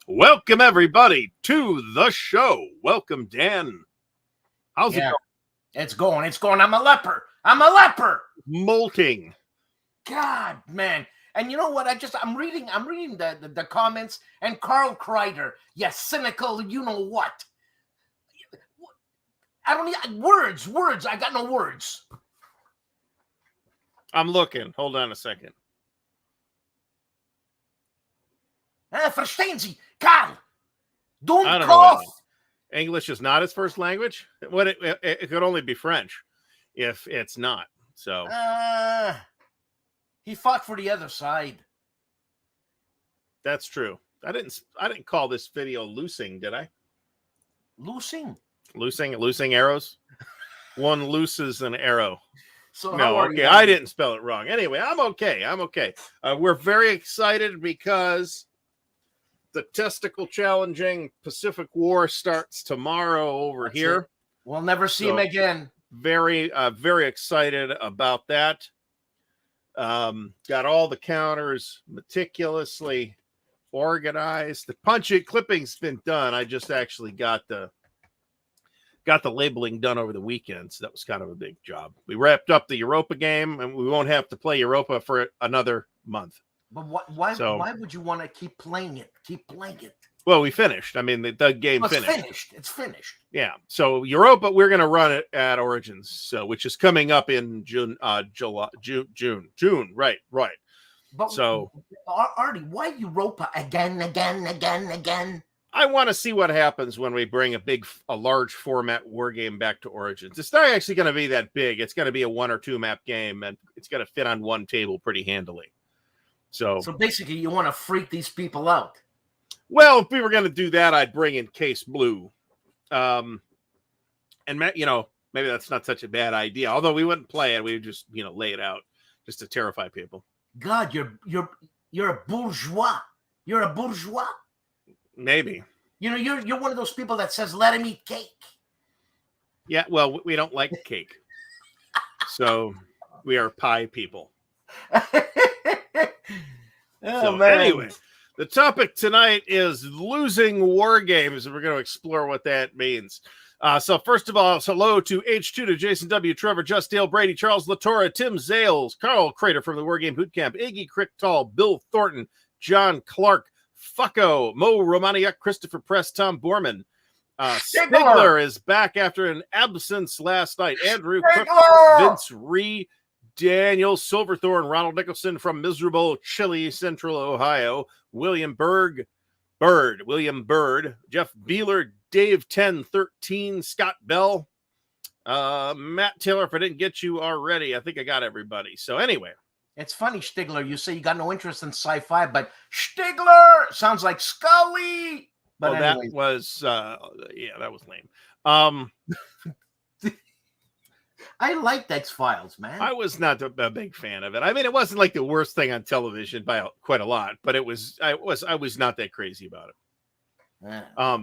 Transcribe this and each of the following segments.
Welcome, everybody, to the show. Welcome, Dan. How's it going? It's going. I'm a leper. Molting. God, man. And you know what? I'm reading the comments, and Carl Kreider, yes, cynical, you know what? I don't need words. I got no words. I'm looking. Hold on a second. Verstehen Sie, Karl. I don't know. English is not his first language. It could only be French if it's not. So he fought for the other side. That's true. I didn't call this video loosing, did I? Loosing arrows. One looses an arrow. So no, okay, I didn't spell it wrong. Anyway, I'm okay. We're very excited because the testicle challenging Pacific War starts tomorrow over here. We'll never see him again. Very excited about that. Got all the counters meticulously organized. The clipping's been done. I just actually got the labeling done over the weekend, so that was kind of a big job. We wrapped up the Europa game, and we won't have to play Europa for another month. But why would you want to keep playing it? Well, we finished. I mean, the game finished. It's finished. Yeah. So Europa, we're going to run it at Origins, which is coming up in June. June. Right. But so, Artie, why Europa again? I want to see what happens when we bring a large format war game back to Origins. It's not actually going to be that big. It's going to be a 1 or 2 map game, and it's going to fit on one table pretty handily. So basically, you want to freak these people out. Well, if we were going to do that, I'd bring in Case Blue, and maybe that's not such a bad idea. Although we wouldn't play it, we would just lay it out just to terrify people. God, you're a bourgeois. You're a bourgeois. Maybe. You're one of those people that says, let him eat cake. Yeah, well, we don't like cake. So we are pie people. Anyway, the topic tonight is losing war games, and we're going to explore what that means. So first of all, hello to H2, to Jason W., Trevor, Just Dale, Brady, Charles Latorra, Tim Zales, Carl Crater from the Wargame Bootcamp, Iggy Cricktal, Bill Thornton, John Clark, Fucko, Mo Romaniuk, Christopher Press, Tom Borman. Stigler is back after an absence last night. Andrew Cook, Vince Ree, Daniel Silverthorne, Ronald Nicholson from miserable Chile, Central Ohio, William Bird, Jeff Beeler, Dave 1013, Scott Bell, Matt Taylor. If I didn't get you already, I think I got everybody. So anyway. It's funny, Stigler, you say you got no interest in sci-fi, but Stigler sounds like Scully. But anyway. That was lame. I liked X-Files, man. I was not a big fan of it. I mean, it wasn't like the worst thing on television by quite a lot, but I was not that crazy about it. Yeah.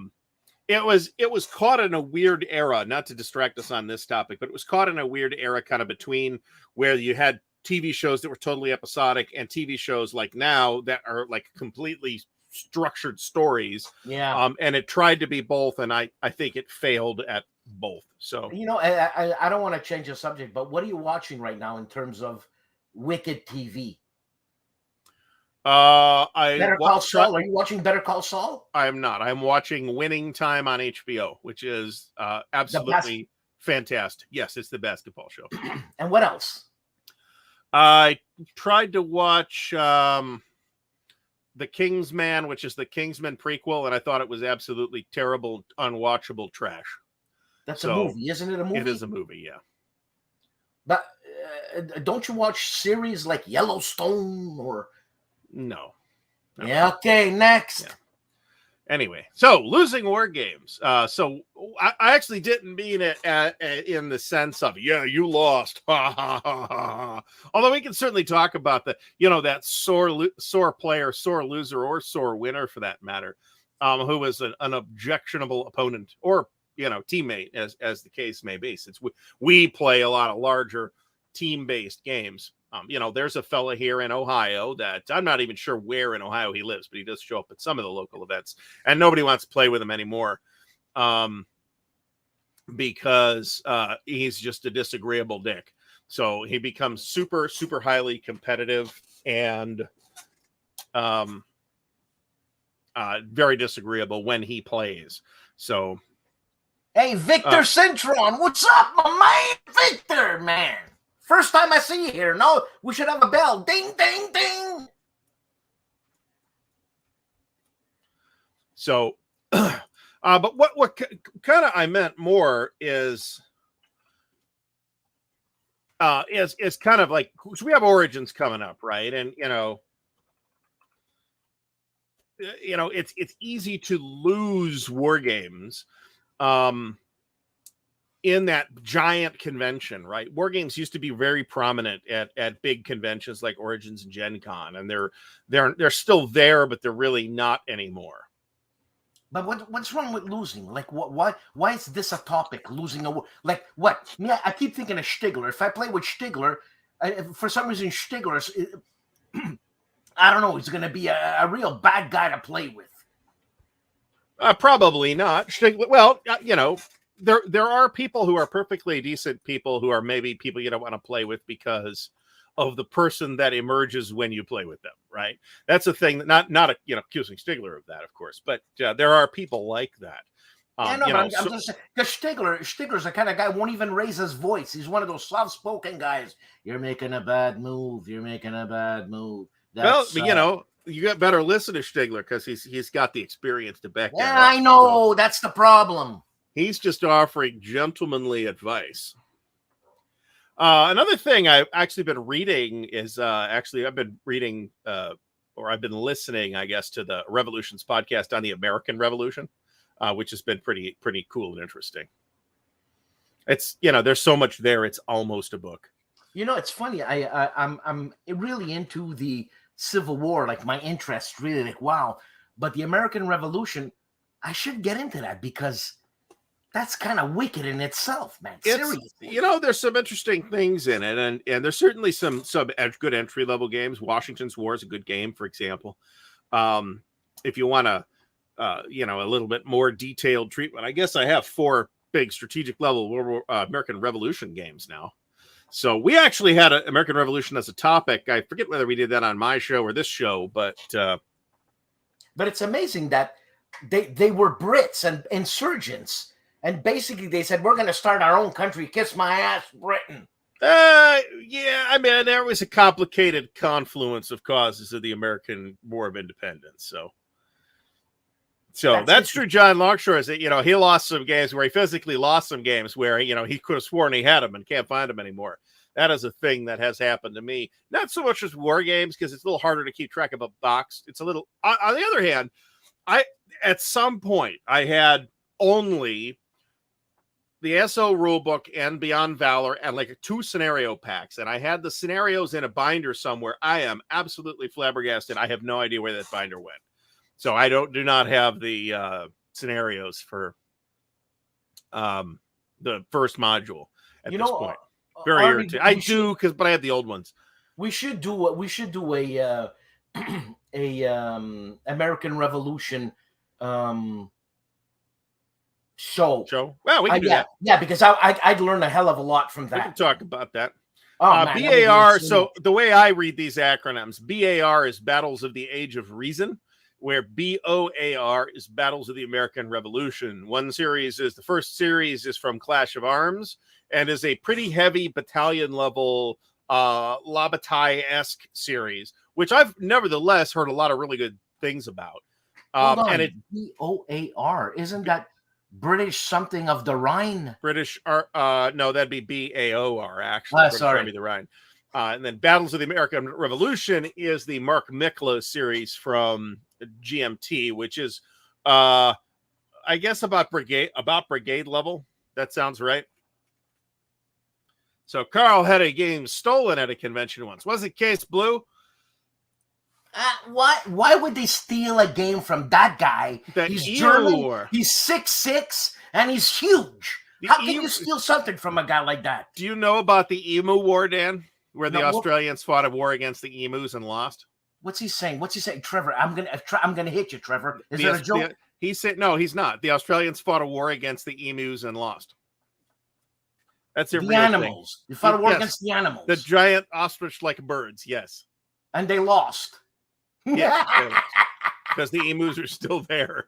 It was caught in a weird era, not to distract us on this topic, but it was caught in a weird era kind of between where you had TV shows that were totally episodic and TV shows like now that are like completely structured stories. Yeah. And it tried to be both, and I think it failed at both. So I don't want to change the subject, but what are you watching right now in terms of Wicked TV? Better Call Saul. Are you watching Better Call Saul? I am not. I'm watching Winning Time on HBO, which is absolutely fantastic. Yes, it's the basketball show. And what else? I tried to watch The Kingsman, which is the Kingsman prequel, and I thought it was absolutely terrible, unwatchable trash. That's a movie, isn't it? A movie? It is a movie, yeah. But don't you watch series like Yellowstone or? No. Yeah. Okay. Next. Yeah. Anyway, so losing war games. So I actually didn't mean it in the sense of, you lost. Although we can certainly talk about that sore player, sore loser, or sore winner for that matter, who was an objectionable opponent or, teammate as the case may be, since we play a lot of larger team-based games. There's a fella here in Ohio that I'm not even sure where in Ohio he lives, but he does show up at some of the local events, and nobody wants to play with him anymore. Because he's just a disagreeable dick. So he becomes super, super highly competitive and very disagreeable when he plays. So, hey, Victor Centron, what's up, my man? Victor, man. First time I see you here. No, we should have a bell. Ding, ding, ding. So, but what kind of I meant more is kind of like, so we have Origins coming up, right? And it's easy to lose war games in that giant convention, right? War games used to be very prominent at big conventions like Origins and Gen Con, and they're still there, but they're really not anymore. But what's wrong with losing? Like, why is this a topic? Losing like what? Yeah, I keep thinking of Stigler. If I play with Stigler, for some reason Stigler, I don't know, he's going to be a real bad guy to play with. Probably not. Stigler, well, there are people who are perfectly decent people who are maybe people you don't want to play with because of the person that emerges when you play with them, right? That's a thing that not accusing Stigler of that, of course, but there are people like that. I'm just saying, because Stigler's the kind of guy who won't even raise his voice. He's one of those soft-spoken guys. You're making a bad move. You're making a bad move. That's, you got better listen to Stigler because he's got the experience to back that up. I know. So that's the problem. He's just offering gentlemanly advice. Another thing I've actually been reading is I've been reading or I've been listening, I guess, to the Revolutions podcast on the American Revolution, which has been pretty cool and interesting. It's there's so much there; it's almost a book. It's funny. I'm really into the Civil War. Like my interest, really, like wow. But the American Revolution, I should get into that because that's kind of wicked in itself, man. Seriously. There's some interesting things in it, and there's certainly some good entry level games. Washington's War is a good game, for example. If you want a little bit more detailed treatment, I guess I have 4 big strategic level American Revolution games now. So we actually had an American Revolution as a topic. I forget whether we did that on my show or this show, but it's amazing that they were Brits and insurgents. And basically, they said, we're going to start our own country. Kiss my ass, Britain. Yeah, I mean, there was a complicated confluence of causes of the American War of Independence. So that's true. John Longshore is that, he lost some games where he physically lost some games where, he could have sworn he had them and can't find them anymore. That is a thing that has happened to me. Not so much as war games, because it's a little harder to keep track of a box. It's a little, on the other hand, at some point, I had only the SO rulebook and Beyond Valor and like 2 scenario packs. And I had the scenarios in a binder somewhere. I am absolutely flabbergasted. I have no idea where that binder went. So I do not have the scenarios for the first module at this point. Very irritating. I do but I have the old ones. We should do a American Revolution show. Well, we can do that. Yeah, because I'd learn a hell of a lot from that. We can talk about that. Man, BAR. So the way I read these acronyms, BAR is Battles of the Age of Reason, where BOAR is Battles of the American Revolution. The first series is from Clash of Arms and is a pretty heavy battalion level La Bataille-esque series, which I've nevertheless heard a lot of really good things about. And BOAR, isn't that British something of the Rhine? British no, that'd be BAOR actually. Sorry, the Rhine. And then Battles of the American Revolution is the Mark Mikla series from GMT, which is I guess about brigade level. That sounds right. So Carl had a game stolen at a convention once. Was it Case Blue? Why would they steal a game from that guy? He's German. He's 6'6", and he's huge. How can you steal something from a guy like that? Do you know about the Emu War, Dan? where the Australians fought a war against the emus and lost. What's he saying? Trevor, I'm gonna hit you, Trevor. Is that a joke? He said no, he's not. The Australians fought a war against the emus and lost. That's their real animals. Thing. You fought a war against the animals. The giant ostrich-like birds, yes. And they lost. Yeah, because the emus are still there.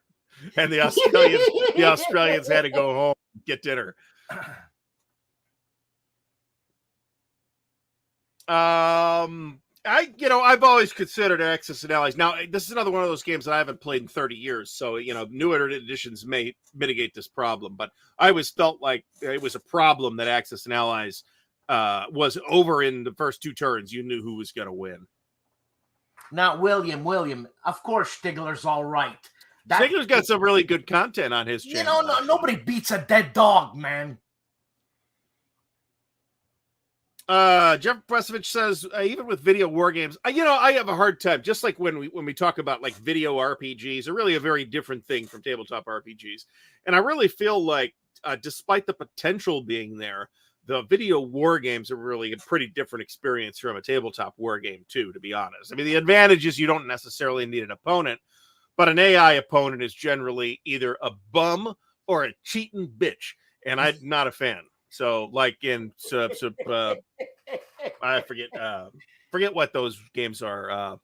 And the Australians had to go home and get dinner. I've always considered Axis and Allies. Now, this is another one of those games that I haven't played in 30 years, so newer editions may mitigate this problem. But I always felt like it was a problem that Axis and Allies was over in the first 2 turns. You knew who was going to win. Now, William, of course, Stigler's all right. Stigler's got some really good content on his channel. Nobody beats a dead dog, man. Jeff Presovich says, even with video war games, I have a hard time, just like when we talk about like video RPGs, are really a very different thing from tabletop RPGs. And I really feel like, despite the potential being there, the video war games are really a pretty different experience from a tabletop war game too, to be honest. I mean, the advantage is you don't necessarily need an opponent, but an AI opponent is generally either a bum or a cheating bitch. And I'm not a fan. So, like in I forget what those games are.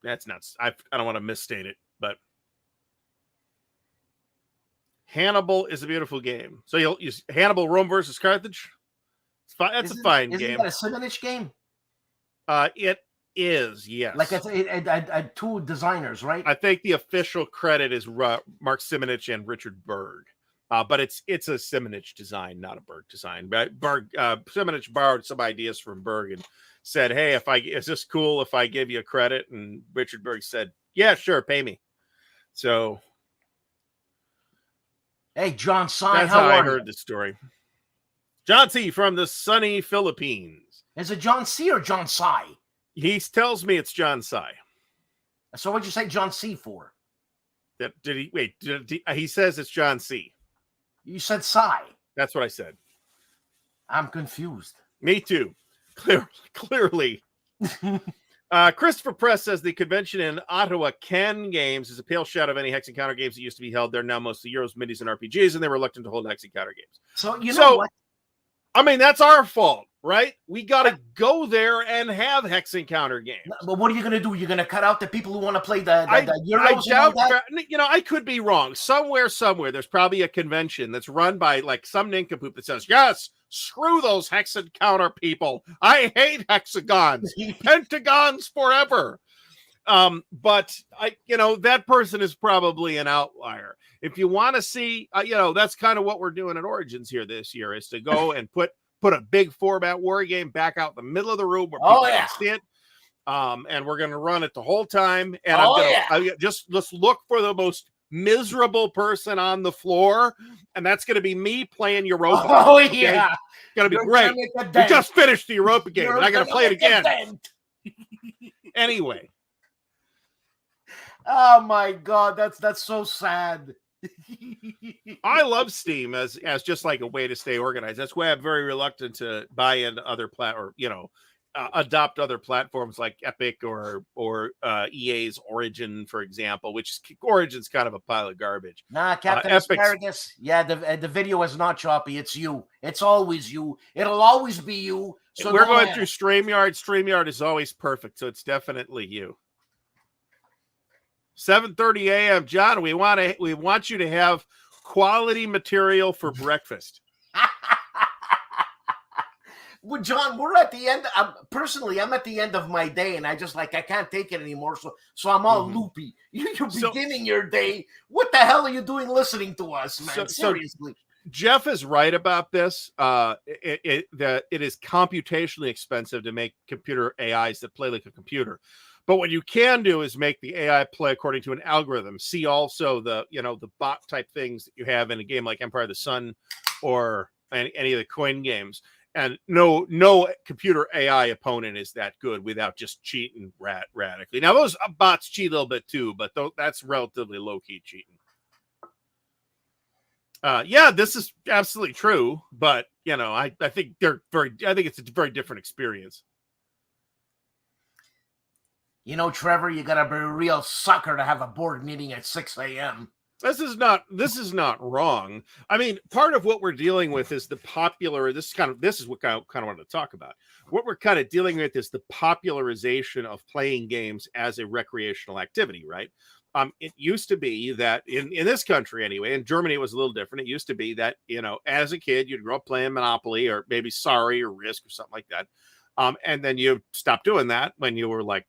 That's nuts. I don't want to misstate it, but Hannibal is a beautiful game. So you'll use Hannibal Rome versus Carthage. It's fine. That's a fine game. Isn't that a Simonich game? It is, yes. Like it's 2 designers, right? I think the official credit is Mark Simonich and Richard Berg. But it's a Simonich design, not a Berg design. But Simonich borrowed some ideas from Berg and said, "Hey, is this cool if I give you a credit?" And Richard Berg said, "Yeah, sure, pay me." So, hey, John Sy, that's how I heard the story. John C. from the sunny Philippines. Is it John C. or John Sy? He tells me it's John Sy. So what'd you say John C. for? He says it's John C. You said Sy. That's what I said. I'm confused. Me too. Clearly. Christopher Press says the convention in Ottawa, Ken Games, is a pale shadow of any Hex Encounter games that used to be held there. Now mostly Euros, Midis, and RPGs, and they're reluctant to hold Hex Encounter games. So you know what? I mean, that's our fault, right? We got to go there and have Hex Encounter games. But what are you going to do? You're going to cut out the people who want to play the Euros? I doubt that. I could be wrong. Somewhere, there's probably a convention that's run by like some nincompoop that says, yes, screw those Hex Encounter people. I hate hexagons. Pentagons forever. But that person is probably an outlier. If you want to see, that's kind of what we're doing at Origins here this year, is to go and put a big format war game back out in the middle of the room where people can see it. And we're going to run it the whole time. And let's look for the most miserable person on the floor, and that's going to be me playing Europa. Oh yeah, going to be great. We just finished the Europa game, and I got to play it again. Anyway. Oh my God, that's so sad. I love Steam as just like a way to stay organized. That's why I'm very reluctant to buy into other adopt other platforms like Epic or EA's Origin, for example, which Origin's kind of a pile of garbage. Nah, Captain Asparagus. Yeah, the video is not choppy. It's you. It's always you. It'll always be you. So we're going through StreamYard. StreamYard is always perfect, so it's definitely you. 7:30 a.m. John, we want you to have quality material for breakfast. Well, John, we're at the end. I'm at the end of my day, and I can't take it anymore. So I'm all loopy. You're beginning your day. What the hell are you doing listening to us, man? Seriously. Jeff is right about this. It is computationally expensive to make computer AIs that play like a computer. But what you can do is make the AI play according to an algorithm. See also the bot type things that you have in a game like Empire of the Sun or any of the coin games. And no computer AI opponent is that good without just cheating radically. Now, those bots cheat a little bit too, but that's relatively low-key cheating. Yeah, this is absolutely true, but you know, I think I think it's a very different experience. You know, Trevor, you got to be a real sucker to have a board meeting at 6 a.m. This is not wrong. I mean, part of what we're dealing with is the popular. This is what I kind of wanted to talk about. What we're kind of dealing with is the popularization of playing games as a recreational activity, right? It used to be that in this country anyway, in Germany it was a little different. It used to be that, you know, as a kid you'd grow up playing Monopoly or maybe Sorry or Risk or something like that, and then you stopped doing that when you were like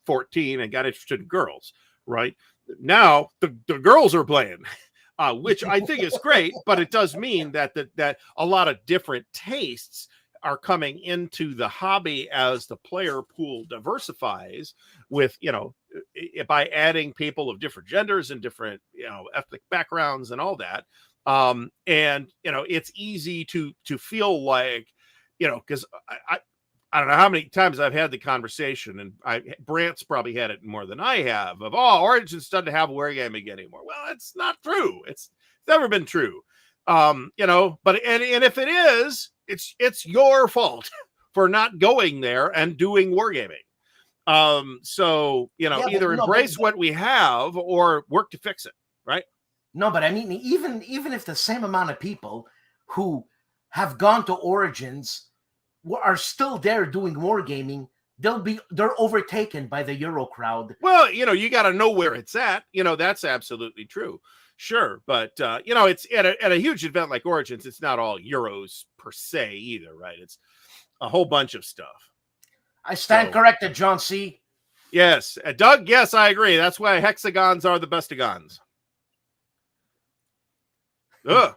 14 and got interested in girls, right? Now the girls are playing, which I think is great, but it does mean that a lot of different tastes are coming into the hobby as the player pool diversifies with, you know, by adding people of different genders and different, you know, ethnic backgrounds and all that. And, you know, it's easy to feel like, you know, because I don't know how many times I've had the conversation, and Brant's probably had it more than I have, of, oh, Origins doesn't have wargaming anymore. Well, it's not true. It's never been true. You know, but and if it is, it's your fault for not going there and doing wargaming. So, you know, either embrace what we have or work to fix it, right? No, but I mean, even if the same amount of people who have gone to Origins are still there doing wargaming, they're overtaken by the Euro crowd. Well, you know, you got to know where it's at. You know, that's absolutely true. Sure, but you know, it's at a huge event like Origins. It's not all Euros per se either, right? It's a whole bunch of stuff. I stand corrected, John C. Yes, Doug. Yes, I agree. That's why hexagons are the bestagons. Ugh,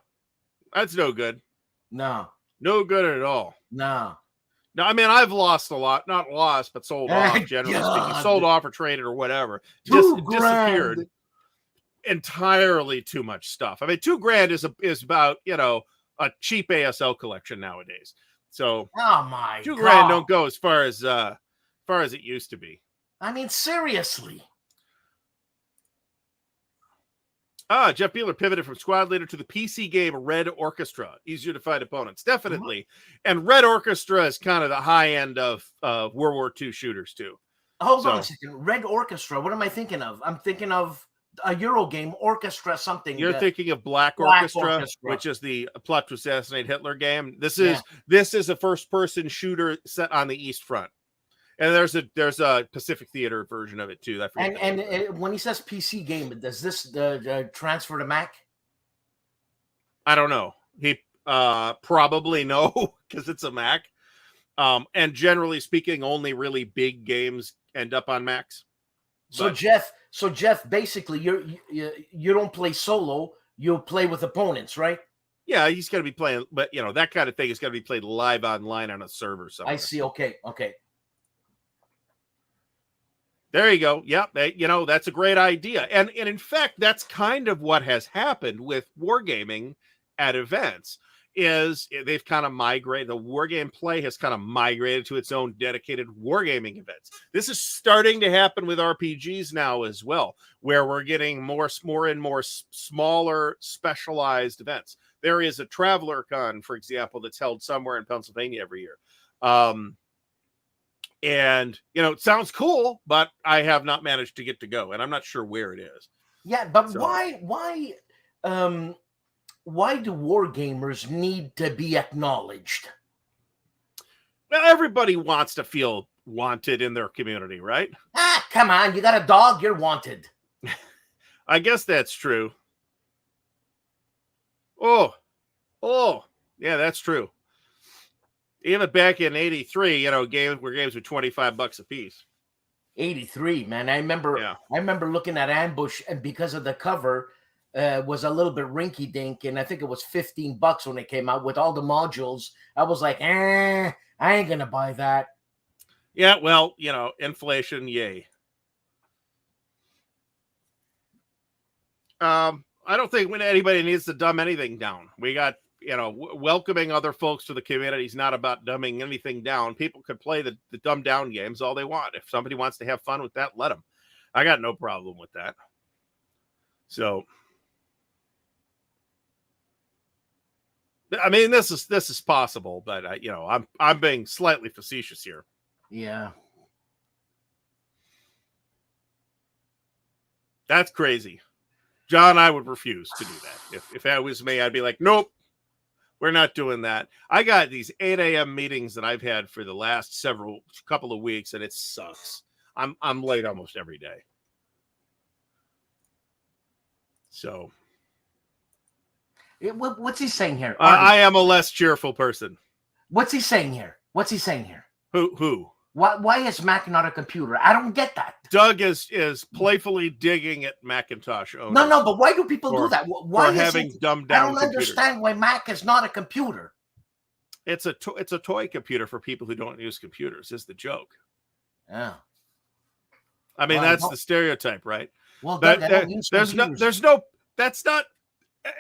that's no good. No good at all. No. I mean, I've lost a lot. Not lost, but sold off. Generally speaking, sold off or traded or whatever. Disappeared. Entirely too much stuff. I mean, $2,000 is about, you know, a cheap ASL collection nowadays. So, oh my $2,000 don't go as far as it used to be. I mean, seriously. Jeff Beeler pivoted from squad leader to the PC game Red Orchestra. Easier to fight opponents, definitely. Mm-hmm. And Red Orchestra is kind of the high end of World War II shooters too. Hold on a second. Red Orchestra. What am I thinking of? I'm thinking of a Euro game, Orchestra something. You're thinking of Black Orchestra, which is the plot to assassinate Hitler game. This is a first-person shooter set on the East Front, and there's a Pacific Theater version of it too. And when he says PC game, does this transfer to Mac? I don't know. He probably no, because it's a Mac. And generally speaking, only really big games end up on Macs. So Jeff, basically, you don't play solo. You play with opponents, right? Yeah, he's going to be playing, but you know that kind of thing is going to be played live online on a server somewhere. I see. Okay. There you go. Yep. You know, that's a great idea, and in fact, that's kind of what has happened with wargaming at events. Is they've kind of migrated, the wargame play has kind of migrated to its own dedicated wargaming events. This is starting to happen with RPGs now as well, where we're getting more and more smaller specialized events. There is a Traveler Con, for example, that's held somewhere in Pennsylvania every year. And, you know, it sounds cool, but I have not managed to get to go, and I'm not sure where it is. Yeah, but so, why do wargamers need to be acknowledged? Well, everybody wants to feel wanted in their community, right? Ah, come on. You got a dog, you're wanted. I guess that's true. Oh, yeah, that's true. Even back in 83, you know, games were $25 a piece. 83, man. I remember looking at Ambush, and because of the cover, was a little bit rinky dink, and I think it was $15 when it came out with all the modules. I was like, I ain't gonna buy that. Yeah, well, you know, inflation, yay. I don't think anybody needs to dumb anything down. We got, you know, welcoming other folks to the community is not about dumbing anything down. People could play the dumb down games all they want. If somebody wants to have fun with that, let them. I got no problem with that. So I mean, this is possible, but you know, I'm being slightly facetious here. Yeah. That's crazy. John, I would refuse to do that. If that was me, I'd be like, nope, we're not doing that. I got these 8 a.m. meetings that I've had for the last couple of weeks, and it sucks. I'm late almost every day. So what's he saying here? I am a less cheerful person. What's he saying here? What's he saying here? Who? Why is Mac not a computer? I don't get that. Doug is playfully digging at Macintosh owners. No, but why do people do that? Why for having dumbed down? I don't understand why Mac is not a computer. It's a toy computer for people who don't use computers. Is the joke? Yeah. I mean, that's the stereotype, right? Well, there's no. That's not.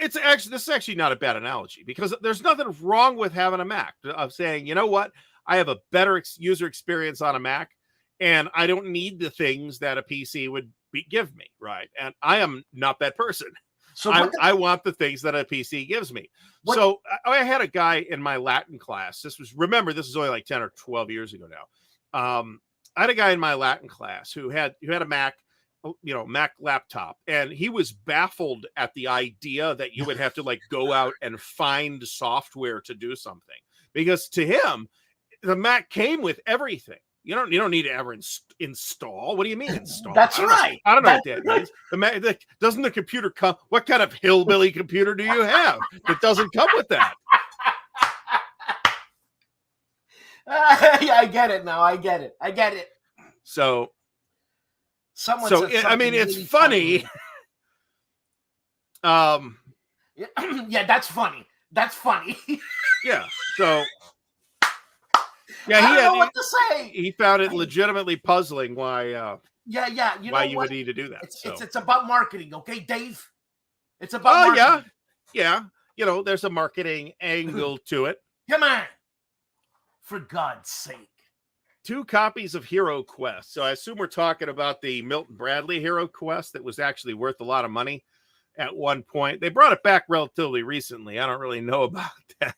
This is actually not a bad analogy, because there's nothing wrong with having a Mac, of saying, you know what, I have a better user experience on a Mac, and I don't need the things that a PC would give me, right? And I am not that person. So I want the things that a PC gives me. So I had a guy in my Latin class. This is only like 10 or 12 years ago now. I had a guy in my Latin class who had a Mac, Mac laptop, and he was baffled at the idea that you would have to like go out and find software to do something, because to him, the Mac came with everything. You don't need to ever install. What do you mean install? That's right. I don't know what that means. The Mac, doesn't the computer come? What kind of hillbilly computer do you have that doesn't come with that? Yeah, I get it now. I get it. So, I mean, it's funny. Yeah, that's funny. Yeah. So, yeah, I don't know what to say. He found it legitimately puzzling why. Why you would need to do that. It's about marketing, okay, Dave? It's about marketing. Yeah. There's a marketing angle to it. Come on, for God's sake. 2 copies of Hero Quest. So I assume we're talking about the Milton Bradley Hero Quest that was actually worth a lot of money at one point. They brought it back relatively recently. I don't really know about that.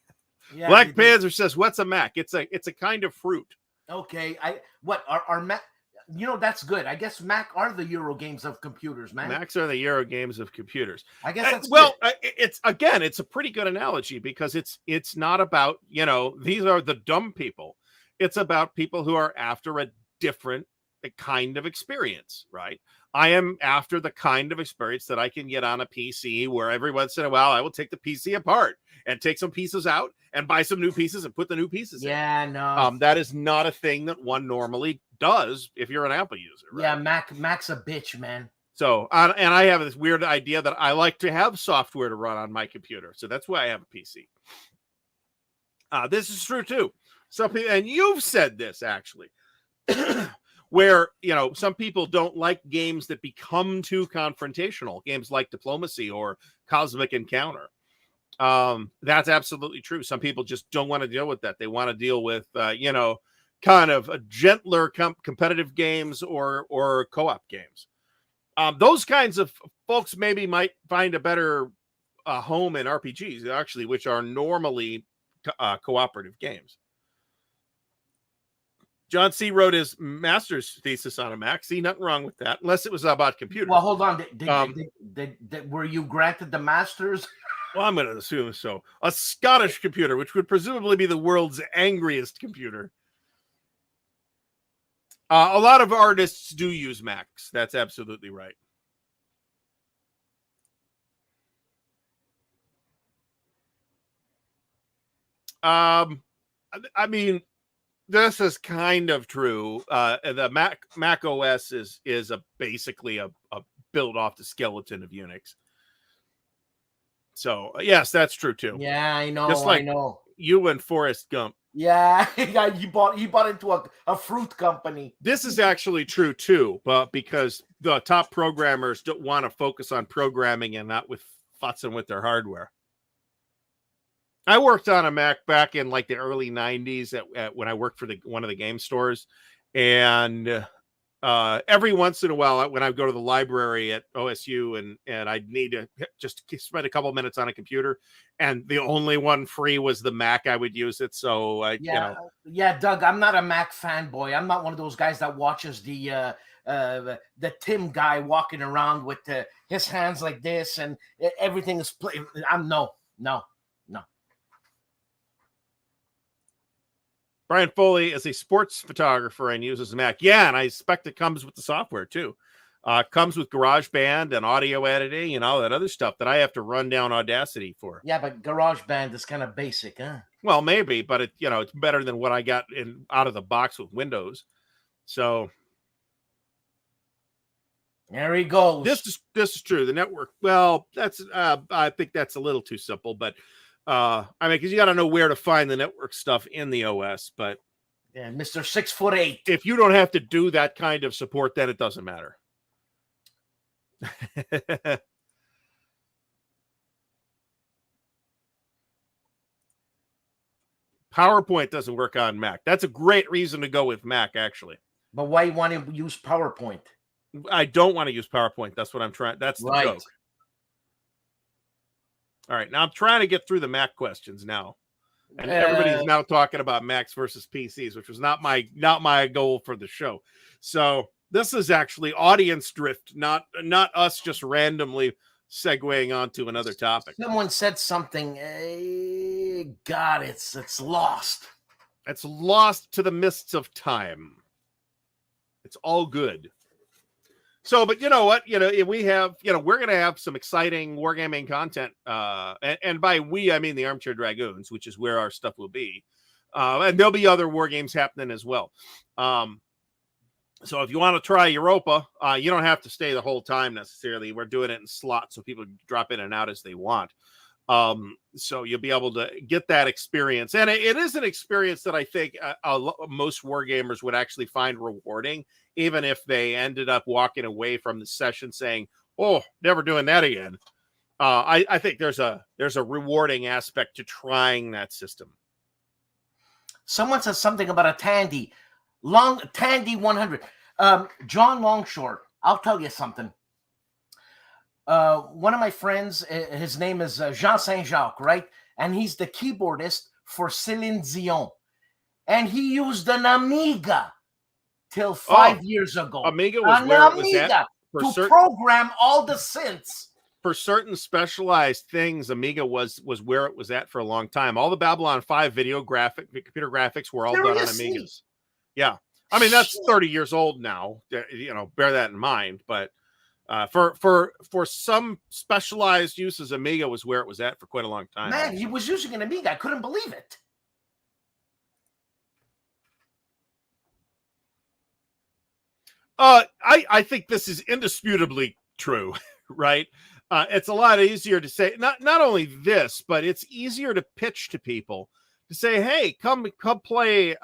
Yeah, Black Panzer says, "What's a Mac? It's a kind of fruit." Okay, are Mac? That's good. I guess Mac are the Euro games of computers, man. Macs are the Euro games of computers. I guess that's it's a pretty good analogy, because it's not about these are the dumb people. It's about people who are after a different kind of experience, right? I am after the kind of experience that I can get on a PC, where every once in a while I will take the PC apart and take some pieces out and buy some new pieces and put the new pieces in. Yeah, no. That is not a thing that one normally does if you're an Apple user, right? Yeah, Mac's a bitch, man. So, and I have this weird idea that I like to have software to run on my computer. So that's why I have a PC. This is true too. Some people, and you've said this actually, where some people don't like games that become too confrontational. Games like Diplomacy or Cosmic Encounter. That's absolutely true. Some people just don't want to deal with that. They want to deal with kind of a gentler competitive games or co-op games. Those kinds of folks maybe might find a better home in RPGs, actually, which are normally cooperative games. John C. wrote his master's thesis on a Mac. See, nothing wrong with that, unless it was about computers. Well, hold on. Were you granted the master's? Well, I'm going to assume so. A Scottish computer, which would presumably be the world's angriest computer. A lot of artists do use Macs. That's absolutely right. I mean, this is kind of true. The Mac OS is basically a built off the skeleton of Unix. So yes, that's true too. Yeah, I know. Just like I know. You and Forrest Gump. Yeah, you bought into a fruit company. This is actually true too, but because the top programmers don't want to focus on programming and not with futzing with their hardware. I worked on a Mac back in like the early 90s when I worked for one of the game stores, and every once in a while when I go to the library at OSU and I need to just spend a couple minutes on a computer, and the only one free was the Mac, I would use it. So yeah, Doug, I'm not a Mac fanboy. I'm not one of those guys that watches the Tim guy walking around with his hands like this and everything is playing. I'm no. Brian Foley is a sports photographer and uses a Mac. Yeah, and I expect it comes with the software too. Comes with GarageBand and audio editing and all that other stuff that I have to run down Audacity for. Yeah, but GarageBand is kind of basic, huh? Well, maybe, but it's better than what I got out of the box with Windows. So there he goes. This is true. The network. Well, that's I think that's a little too simple, but. Because you got to know where to find the network stuff in the OS, but yeah, Mr. 6'8". If you don't have to do that kind of support, then it doesn't matter. PowerPoint doesn't work on Mac. That's a great reason to go with Mac, actually. But why you want to use PowerPoint? I don't want to use PowerPoint. That's what I'm trying. That's the joke. All right, now I'm trying to get through the Mac questions now, and everybody's now talking about Macs versus PCs, which was not my goal for the show. So this is actually audience drift, not us just randomly segueing onto another topic. Someone said something. God, it's lost. It's lost to the mists of time. It's all good. So, but you know what? We have, we're going to have some exciting wargaming content. And by we, I mean the Armchair Dragoons, which is where our stuff will be. And there'll be other war games happening as well. So if you want to try Europa, you don't have to stay the whole time necessarily. We're doing it in slots so people drop in and out as they want. So you'll be able to get that experience. And it is an experience that I think most wargamers would actually find rewarding, even if they ended up walking away from the session saying, "Oh, never doing that again." I think there's a rewarding aspect to trying that system. Someone says something about a Tandy 100. John Longshore, I'll tell you something. One of my friends, his name is Jean Saint-Jacques, right? And he's the keyboardist for Céline Dion. And he used an Amiga till 5 years ago. Amiga was where it was at to program all the synths. For certain specialized things, Amiga was where it was at for a long time. All the Babylon 5 computer graphics were all done on Amigas. Yeah. I mean, that's 30 years old now. Bear that in mind. But for some specialized uses, Amiga was where it was at for quite a long time. Man, he was using an Amiga. I couldn't believe it. I think this is indisputably true, right? It's a lot easier to say, not only this, but it's easier to pitch to people to say, "Hey, come play,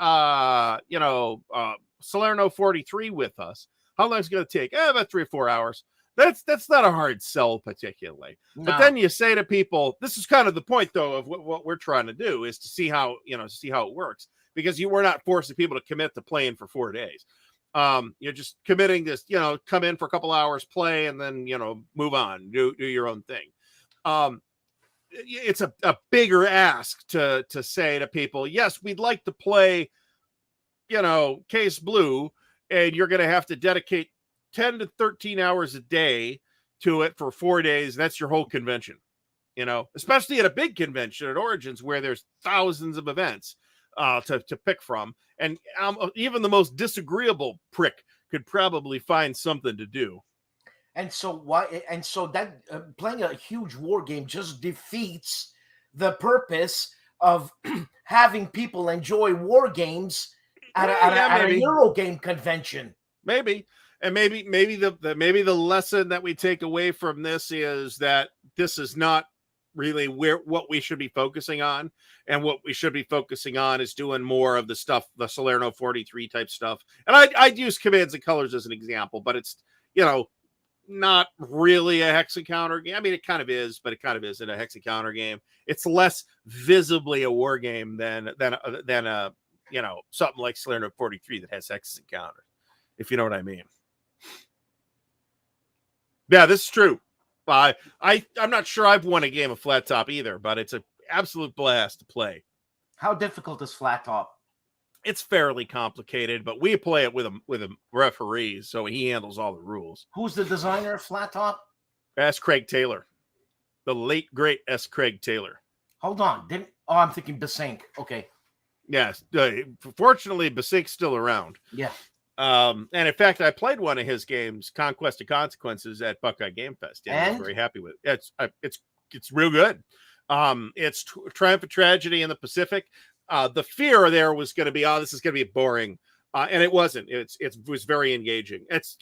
Salerno 43 with us. How long is it going to take? About 3 or 4 hours." That's not a hard sell particularly. No. But then you say to people, this is kind of the point though of what we're trying to do is to see how it works, because we're not forcing people to commit to playing for 4 days. You're just committing this, come in for a couple hours, play, and then, move on, do your own thing. It's a bigger ask to say to people, yes, we'd like to play, Case Blue, and you're going to have to dedicate 10 to 13 hours a day to it for 4 days. That's your whole convention, especially at a big convention at Origins where there's thousands of events to pick from. And even the most disagreeable prick could probably find something to do. And so that playing a huge war game just defeats the purpose of having people enjoy war games at a Eurogame convention. Maybe. And maybe the lesson that we take away from this is that this is not really what we should be focusing on, and what we should be focusing on is doing more of the stuff, the Salerno 43 type stuff. And I'd use Commands and Colors as an example, but it's not really a hex encounter game. I mean, it kind of is, but it kind of isn't a hex encounter game. It's less visibly a war game than a something like Salerno 43 that has hex encounter. if you know what I mean. Yeah, this is true. I'm not sure I've won a game of flat top either, but it's an absolute blast to play. How difficult is flat top? It's fairly complicated, but we play it with a referee, so he handles all the rules. Who's the designer of flat top? S. Craig Taylor, the late great S. Craig Taylor. Hold on, I'm thinking Besink. Okay. Yes, fortunately, Basink's still around. Yeah. And in fact, I played one of his games, Conquest of Consequences, at Buckeye Game Fest. Yeah, I was very happy with it. It's real good. It's Triumph of Tragedy in the Pacific. The fear there was going to be, this is going to be boring, and it wasn't. It was very engaging. It's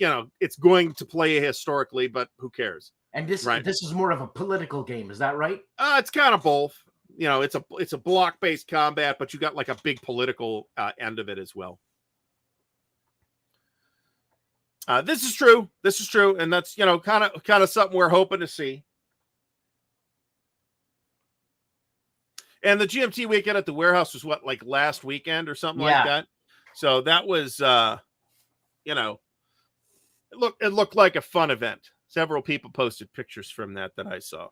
going to play historically, but who cares? And this is more of a political game, is that right? It's kind of both. It's a block-based combat, but you got like a big political end of it as well. This is true. And that's, kind of something we're hoping to see. And the GMT weekend at the warehouse was like last weekend or something like that. So that was, it looked like a fun event. Several people posted pictures from that I saw.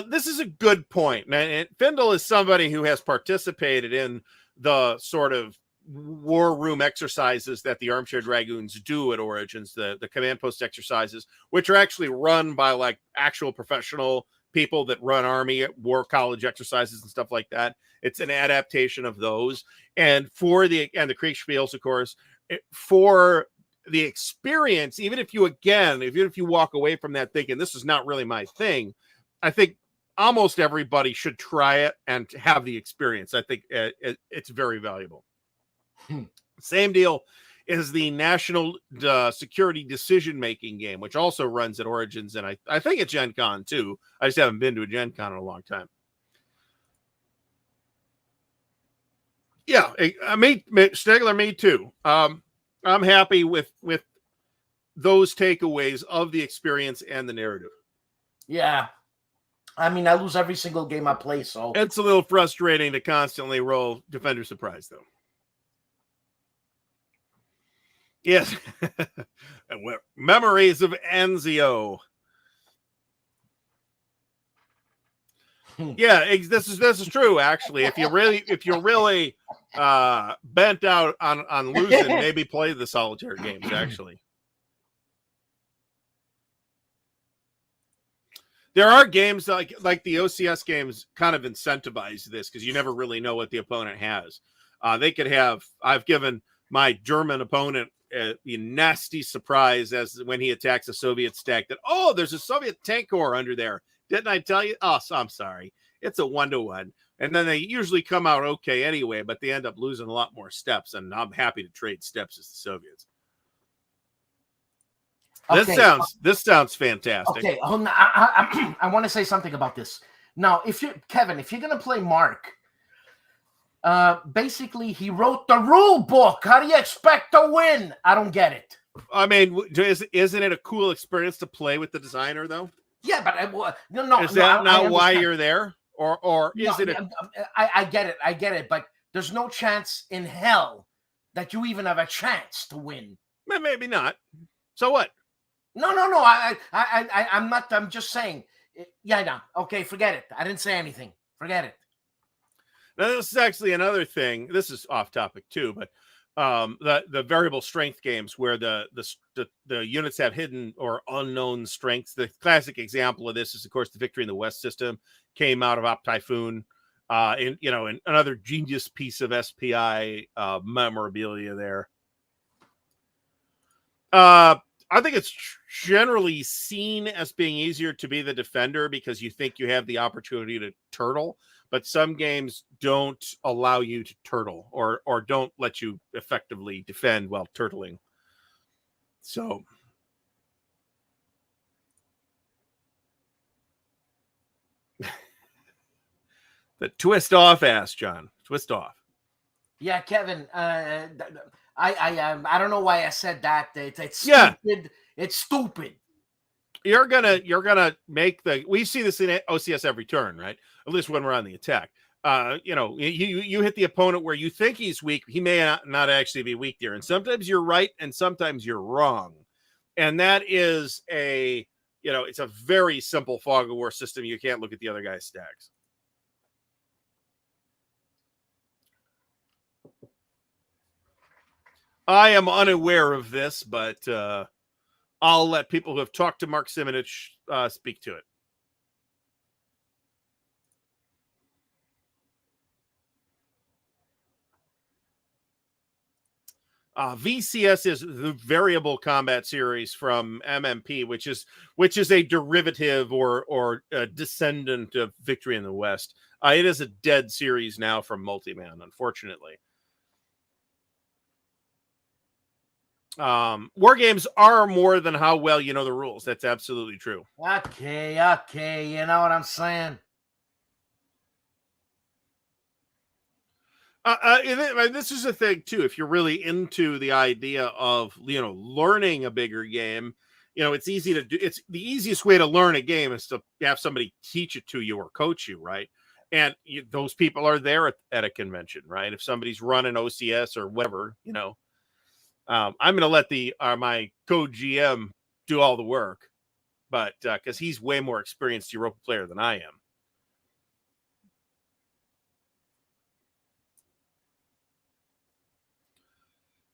This is a good point. And Findle is somebody who has participated in the sort of war room exercises that the Armchair Dragoons do at Origins, the command post exercises, which are actually run by like actual professional people that run army war college exercises and stuff like that. It's an adaptation of those. And the Kriegspiels, of course, for the experience, even if you walk away from that thinking this is not really my thing, I think almost everybody should try it and have the experience. I think it's very valuable. Same deal is the National Security Decision-Making game, which also runs at Origins, and I think at Gen Con too. I just haven't been to a Gen Con in a long time. Yeah, Stegler, me too. I'm happy with those takeaways of the experience and the narrative. Yeah. I mean, I lose every single game I play, so it's a little frustrating to constantly roll Defender Surprise, though. Yes. Memories of Anzio. Yeah, this is true. Actually, if you're really bent out on losing, maybe play the solitaire games. Actually, there are games like the OCS games kind of incentivize this because you never really know what the opponent has. They could have. I've given my German opponent a nasty surprise as when he attacks a Soviet stack that, there's a Soviet tank corps under there. Didn't I tell you? Oh, so I'm sorry. It's a 1-to-1. And then they usually come out okay anyway, but they end up losing a lot more steps. And I'm happy to trade steps as the Soviets. Okay. This sounds fantastic. Okay, I want to say something about this. Now, Kevin, if you're going to play Mark, basically he wrote the rule book. How do you expect to win? I don't get it. I mean, isn't it a cool experience to play with the designer, though? Yeah, but no. Is that not why you're there, or is it? I get it, but there's no chance in hell that you even have a chance to win. Maybe not. So what? No. I'm not. I'm just saying. Yeah, no. Okay, forget it. I didn't say anything. Forget it. Now, this is actually another thing. This is off topic too, but the variable strength games where the units have hidden or unknown strengths. The classic example of this is, of course, the Victory in the West system came out of Op Typhoon. And another genius piece of SPI memorabilia there. I think it's generally seen as being easier to be the defender because you think you have the opportunity to turtle, but some games don't allow you to turtle or don't let you effectively defend while turtling. So the twist off ass, John. Twist off. Yeah, Kevin. I don't know why I said that. It's stupid. Yeah. It's stupid. You're gonna make we see this in OCS every turn, right? At least when we're on the attack. you hit the opponent where you think he's weak. He may not actually be weak there. And sometimes you're right and sometimes you're wrong. And that is it's a very simple fog of war system. You can't look at the other guy's stacks. I am unaware of this, but I'll let people who have talked to Mark Simonich speak to it. VCS is the variable combat series from MMP, which is a derivative or a descendant of Victory in the West. It is a dead series now from Multiman, unfortunately. War games are more than how well you know the rules. That's absolutely true. Okay, you know what I'm saying? This is a thing too. If you're really into the idea of learning a bigger game, it's easy to do. It's the easiest way to learn a game is to have somebody teach it to you or coach you, right? And those people are there at a convention, right? If somebody's running OCS or whatever, I'm going to let my co-GM do all the work, but because he's way more experienced Europa player than I am.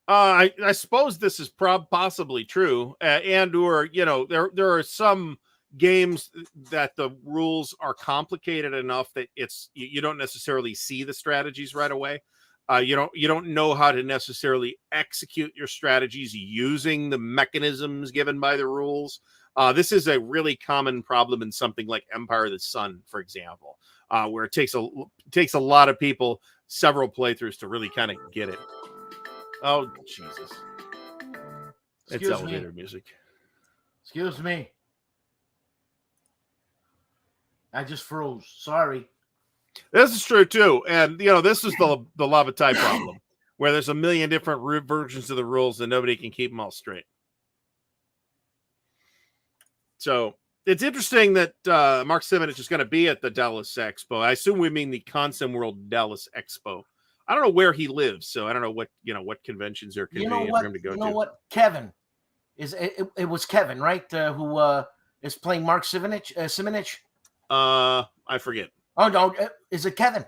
I suppose this is possibly true, or there are some games that the rules are complicated enough that you don't necessarily see the strategies right away. You don't know how to necessarily execute your strategies using the mechanisms given by the rules. This is a really common problem in something like Empire of the Sun, for example, where it takes a lot of people several playthroughs to really kind of get it. Oh, Jesus. It's elevator music. Excuse me. I just froze. Sorry. This is true, too. And, this is the lava tie problem, where there's a million different versions of the rules and nobody can keep them all straight. So it's interesting that Mark Simonich is going to be at the Dallas Expo. I assume we mean the Consim World Dallas Expo. I don't know where he lives, so I don't know what conventions are convenient for him to go to. You know what? Kevin it was Kevin, right? Who is playing Mark Simonich? I forget. Oh no, is it Kevin?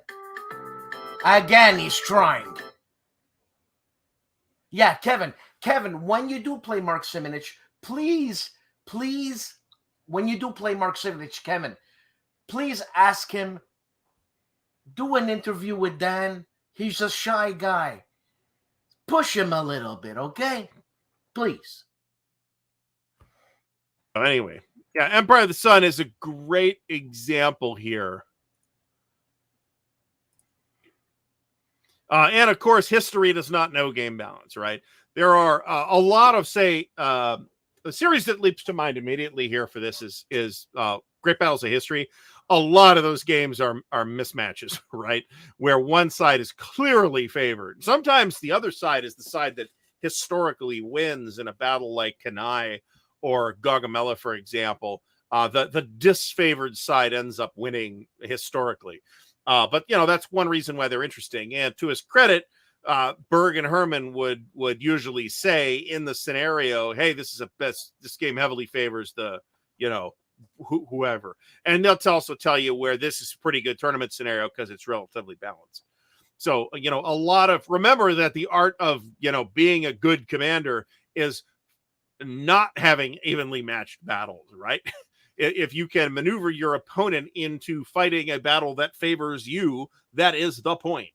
Again, he's trying. Yeah, Kevin. Kevin, when you do play Mark Simonich, please, when you do play Mark Simonich, Kevin, please ask him. Do an interview with Dan. He's a shy guy. Push him a little bit, okay? Please. Anyway, yeah, Empire of the Sun is a great example here. And of course, history does not know game balance, right? There are a lot of, say, the series that leaps to mind immediately here for this is Great Battles of History. A lot of those games are mismatches, right? Where one side is clearly favored. Sometimes the other side is the side that historically wins in a battle like Kenai or Gaugamela, for example. The disfavored side ends up winning historically. But that's one reason why they're interesting. And to his credit, Berg and Herman would usually say in the scenario, "Hey, this game heavily favors the whoever," and they'll also tell you where this is a pretty good tournament scenario because it's relatively balanced. So remember that the art of being a good commander is not having evenly matched battles, right? If you can maneuver your opponent into fighting a battle that favors you, that is the point.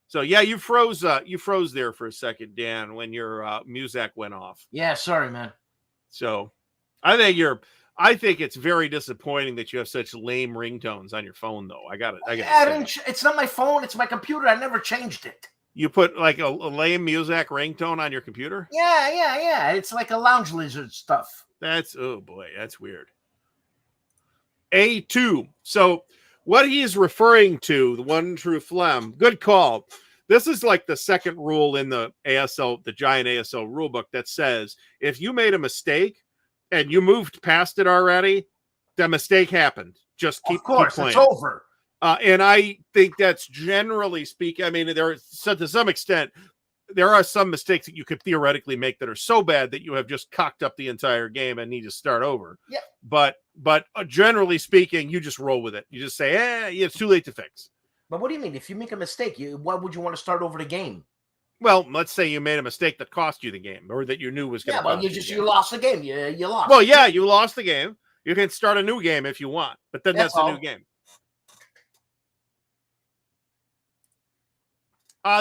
So yeah, you froze there for a second, Dan, when your Muzak went off. Yeah, sorry, man. So I think it's very disappointing that you have such lame ringtones on your phone, though. I got it. It's not my phone. It's my computer. I never changed it. You put like a lame Muzak ringtone on your computer? Yeah. It's like a lounge lizard stuff. Oh boy, that's weird. A2. So what he is referring to, the one true phlegm, good call. This is like the second rule in the ASL, the giant ASL rulebook that says if you made a mistake and you moved past it already, the mistake happened. Just keep playing. It's over. And I think that's generally speaking. I mean, to some extent, there are some mistakes that you could theoretically make that are so bad that you have just cocked up the entire game and need to start over. Yeah. But generally speaking, you just roll with it. You just say, it's too late to fix. But what do you mean? If you make a mistake, why would you want to start over the game? Well, let's say you made a mistake that cost you the game, or that you knew was going to cost you lost the game. You lost. Well, yeah, you lost the game. You can start a new game if you want, but then that's a new game.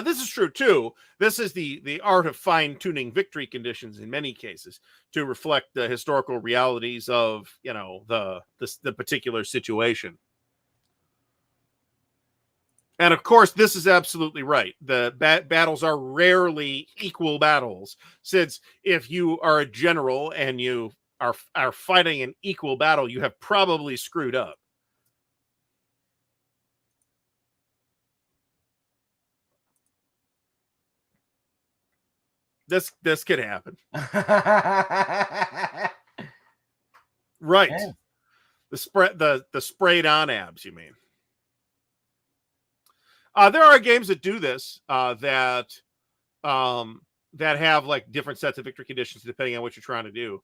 This is true too. This is the art of fine-tuning victory conditions in many cases to reflect the historical realities of, the particular situation. And of course, this is absolutely right. The battles are rarely equal battles, since if you are a general and you are fighting an equal battle, you have probably screwed up. This could happen. Right. Yeah. The sprayed on abs, you mean? There are games that do this, that have like different sets of victory conditions depending on what you're trying to do,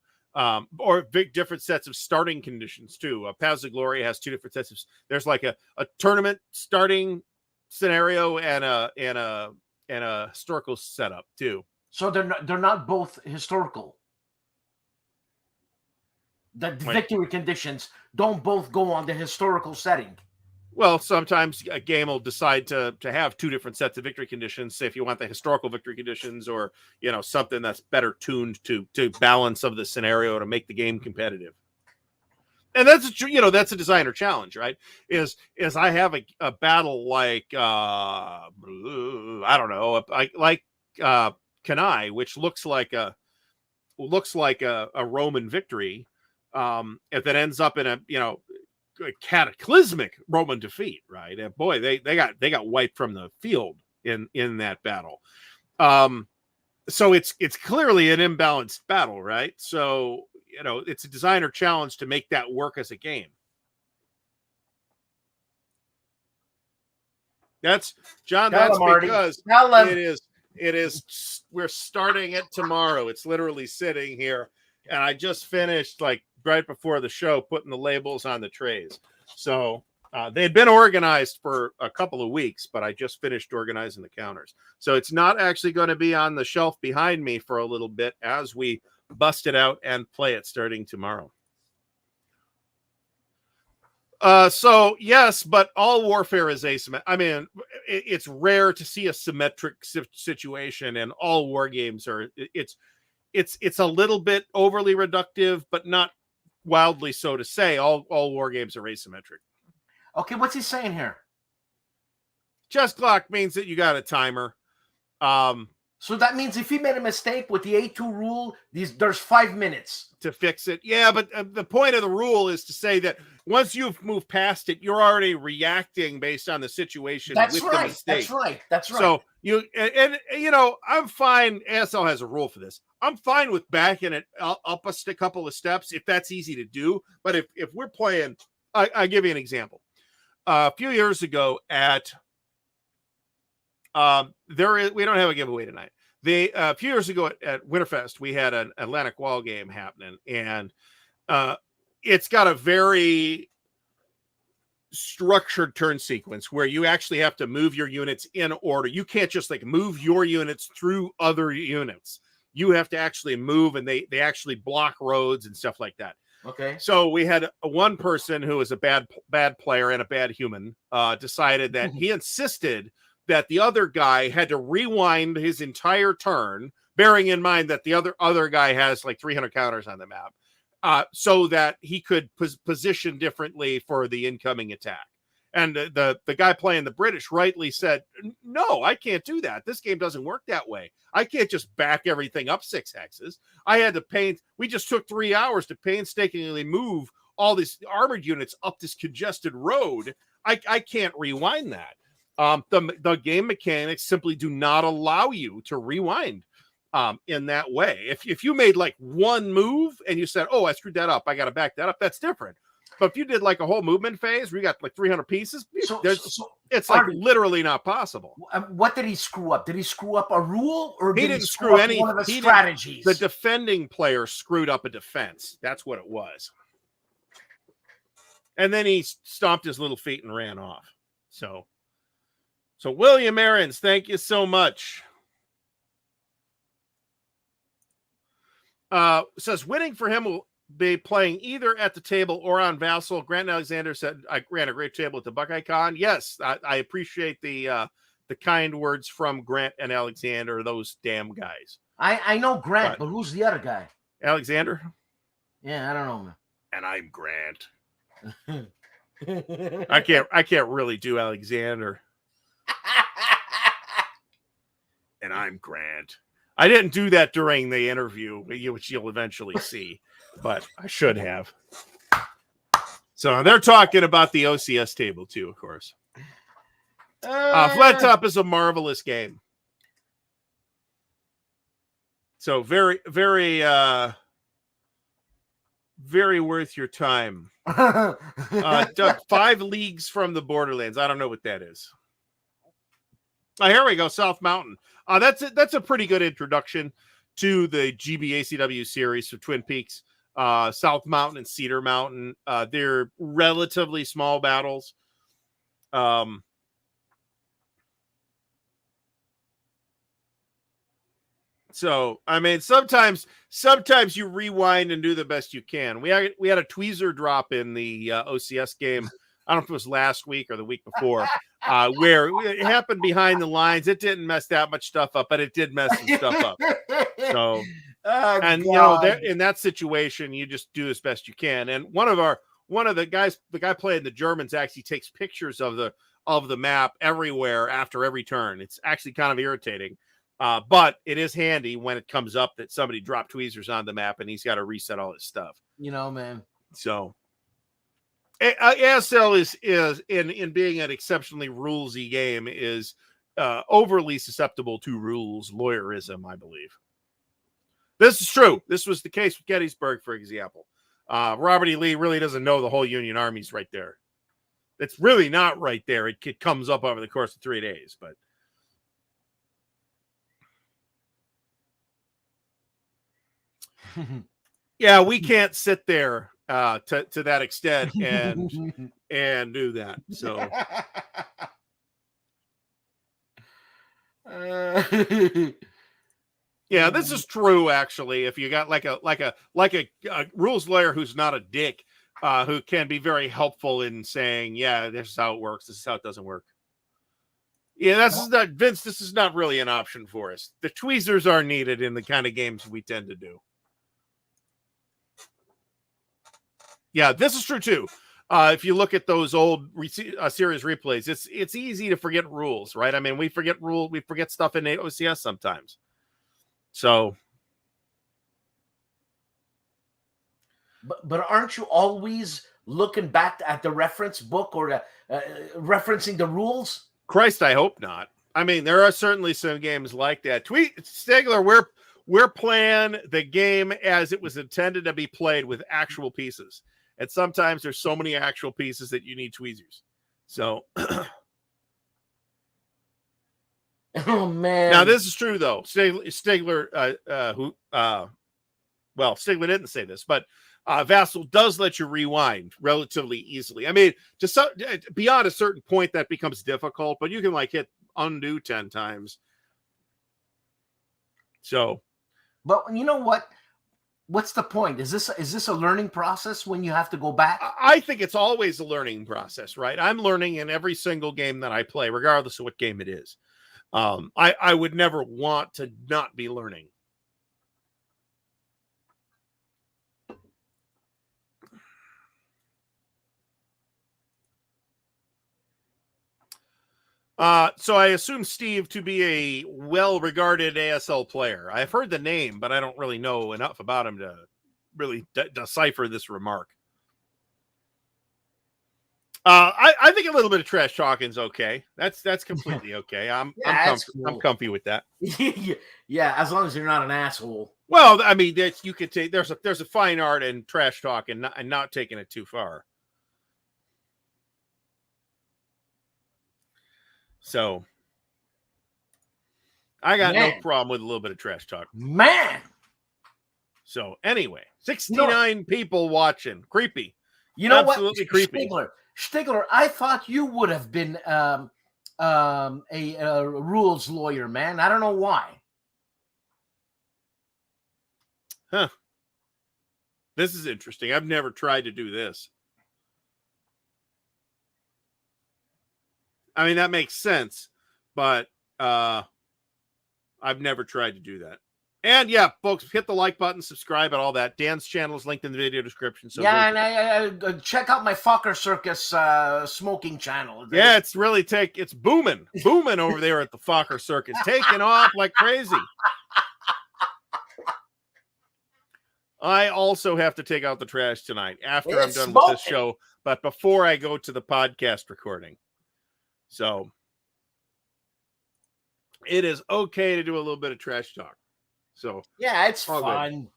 or different sets of starting conditions too. Paths of Glory has two different sets of. There's like a tournament starting scenario and a historical setup too. So they're not both historical. The victory conditions don't both go on the historical setting. Well, sometimes a game will decide to have two different sets of victory conditions. Say if you want the historical victory conditions, or something that's better tuned to balance of the scenario to make the game competitive. And that's that's a designer challenge, right? Is I have a battle like I don't know, like Cannae, which looks like a Roman victory, if it ends up in a cataclysmic Roman defeat, right? And boy, they got wiped from the field in that battle. So it's clearly an imbalanced battle, right? So it's a designer challenge to make that work as a game. That's John. That's because it is. We're starting it tomorrow. It's literally sitting here, and I just finished like right before the show putting the labels on the trays. So they'd been organized for a couple of weeks, but I just finished organizing the counters. So it's not actually going to be on the shelf behind me for a little bit as we bust it out and play it starting tomorrow. So yes, but all warfare is asymmetric. I mean, it's rare to see a symmetric situation, and all war games are. It's a little bit overly reductive, but not wildly so to say. All war games are asymmetric. Okay, what's he saying here? Chess clock means that you got a timer. So that means if he made a mistake with the A2 rule, there's 5 minutes to fix it. Yeah, but the point of the rule is to say that once you've moved past it, you're already reacting based on the situation. That's right. That's right. That's right. So and I'm fine. ASL has a rule for this. I'm fine with backing it up a couple of steps if that's easy to do. But if we're playing, I give you an example. A few years ago at we don't have a giveaway tonight. A few years ago at Winterfest, we had an Atlantic Wall game happening, and it's got a very structured turn sequence where you actually have to move your units in order. You can't just like move your units through other units. You have to actually move, and they actually block roads and stuff like that. Okay. So we had one person who was a bad player and a bad human decided that he insisted that the other guy had to rewind his entire turn, bearing in mind that the other guy has like 300 counters on the map, so that he could position differently for the incoming attack. And the guy playing the British rightly said, no, I can't do that. This game doesn't work that way. I can't just back everything up 6 hexes. I had to we just took 3 hours to painstakingly move all these armored units up this congested road. I can't rewind that. The game mechanics simply do not allow you to rewind in that way. If you made like one move and you said, oh, I screwed that up, I got to back that up, that's different. if you did like a whole movement phase where you got like 300 pieces, it's like Artie, literally not possible. What did he screw up? Did he screw up a rule, or He did didn't he screw up any. one of the he strategies? The defending player screwed up a defense. That's what it was. And then he stomped his little feet and ran off. So William Aarons, thank you so much. Says winning for him will be playing either at the table or on Vassal. Grant Alexander said, I ran a great table at the Buckeye Con. Yes, I appreciate the kind words from Grant and Alexander, those damn guys. I know Grant, but who's the other guy? Alexander? Yeah, I don't know, man. And I'm Grant. I can't really do Alexander. And I'm Grant. I didn't do that during the interview, which you'll eventually see, but I should have. So they're talking about the OCS table too, of course. Flat Top is a marvelous game. So very, very, very worth your time. Doug, 5 leagues from the Borderlands. I don't know what that is. Oh, here we go. South Mountain. That's a pretty good introduction to the GBACW series for Twin Peaks. South Mountain and Cedar Mountain. They're relatively small battles. So I mean, sometimes you rewind and do the best you can. We had a tweezer drop in the OCS game. I don't know if it was last week or the week before, where it happened behind the lines. It didn't mess that much stuff up, but it did mess some stuff up. So, you know, in that situation, you just do as best you can. And one of the guys, the guy playing the Germans, actually takes pictures of the map everywhere after every turn. It's actually kind of irritating, but it is handy when it comes up that somebody dropped tweezers on the map and he's got to reset all his stuff. You know, man. So. ASL is in being an exceptionally rulesy game is overly susceptible to rules lawyerism, I believe. This is true. This was the case with Gettysburg, for example. Robert E. Lee really doesn't know the whole Union Army's right there. It's really not right there. It comes up over the course of 3 days, but yeah, we can't sit there to that extent and do that. So yeah, this is true actually. If you got like a rules lawyer who's not a dick, who can be very helpful in saying, yeah, this is how it works, this is how it doesn't work. Yeah, this is not Vince, this is not really an option for us. The tweezers are needed in the kind of games we tend to do. Yeah, this is true too. If you look at those old series replays, it's easy to forget rules, right? I mean, we forget stuff in OCS sometimes. So, but aren't you always looking back at the reference book or referencing the rules? Christ, I hope not. I mean, there are certainly some games like that. Stegler, we're playing the game as it was intended to be played with actual pieces. And sometimes there's so many actual pieces that you need tweezers. So, oh man! Now this is true though. Stegler, Stegler didn't say this, but Vassal does let you rewind relatively easily. I mean, beyond a certain point that becomes difficult, but you can like hit undo 10 times. So, but you know what? What's the point? Is this a learning process when you have to go back? I think it's always a learning process, right? I'm learning in every single game that I play, regardless of what game it is. I would never want to not be learning. So I assume Steve to be a well-regarded ASL player. I've heard the name, but I don't really know enough about him to really decipher this remark. I think a little bit of trash talking is okay. That's completely okay. I'm comfy with that. Yeah, as long as you're not an asshole. Well, I mean, you could take there's a fine art in trash talk and not taking it too far. So I got no problem with a little bit of trash talk. Man. So anyway, 69 people watching. Creepy. You know Absolutely what? creepy. Stigler, I thought you would have been a rules lawyer, man. I don't know why. Huh. This is interesting. I've never tried to do this. I mean, that makes sense, but I've never tried to do that. And yeah, folks, hit the like button, subscribe, and all that. Dan's channel is linked in the video description. So yeah, and I check out my Fucker Circus smoking channel. Yeah, it's really it's booming over there at the Fokker Circus, taking off like crazy. I also have to take out the trash tonight after I'm done with this show, but before I go to the podcast recording. So it is okay to do a little bit of trash talk. So yeah, it's fun. Good.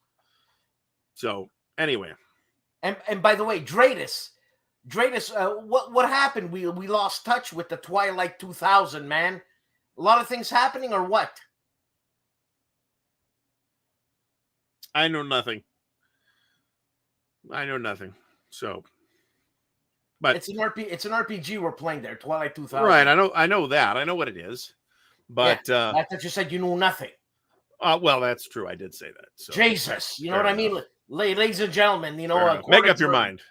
So anyway, and by the way, Dratus, what happened? We lost touch with the Twilight 2000, man. A lot of things happening, or what? I know nothing. So, but it's an RPG we're playing there, Twilight 2000. Right, I know that. I know what it is. But I thought you said you knew nothing. Well, that's true. I did say that. So, Jesus, you know what I mean? Ladies and gentlemen, you know, make up your mind.